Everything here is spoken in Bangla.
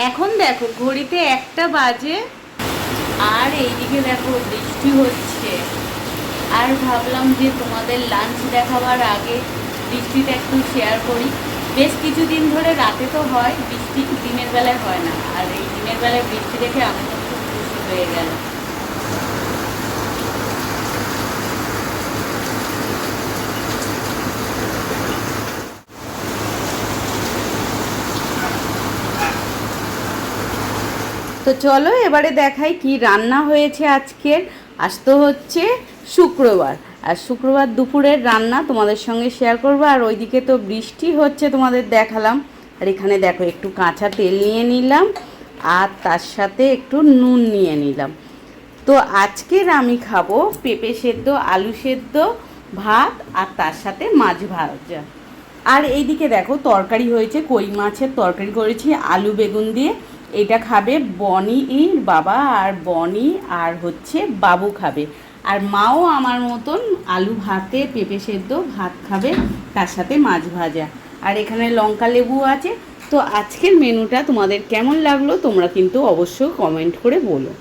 এখন দেখো ঘড়িতে 1টা বাজে, আর এইদিকে দেখো বৃষ্টি হচ্ছে। আর ভাবলাম যে তোমাদের লাঞ্চ দেখাবার আগে বৃষ্টিটা একটু শেয়ার করি। বেশ কিছুদিন ধরে রাতে তো হয় বৃষ্টি, দিনের বেলায় হয় না, আর এই দিনের বেলায় বৃষ্টি দেখে আমি তো খুব খুশি হয়ে গেলাম। তো চলো এবারে দেখাই কি রান্না হয়েছে আজকের। আজ তো হচ্ছে শুক্রবার, আর শুক্রবার দুপুরের রান্না তোমাদের সঙ্গে শেয়ার করবো। আর ওইদিকে তো বৃষ্টি হচ্ছে তোমাদের দেখালাম। আর এখানে দেখো একটু কাঁচা তেল নিয়ে নিলাম, আর তার সাথে একটু নুন নিয়ে নিলাম। তো আজকের আমি খাবো পেঁপে সেদ্ধ, আলু সেদ্ধ, ভাত, আর তার সাথে মাছ ভাজা। আর এইদিকে দেখো তরকারি হয়েছে, কই মাছের তরকারি করেছি আলু বেগুন দিয়ে। এটা খাবে বনির বাবা, আর বনি আর হচ্ছে বাবু খাবে। আর মাও আমার মতন আলু ভাতে পেঁপে সেদ্ধ ভাত খাবে, তার সাথে মাছ ভাজা। আর এখানে লঙ্কা লেবু আছে। তো আজকের মেনুটা তোমাদের কেমন লাগলো তোমরা কিন্তু অবশ্যই কমেন্ট করে বলো।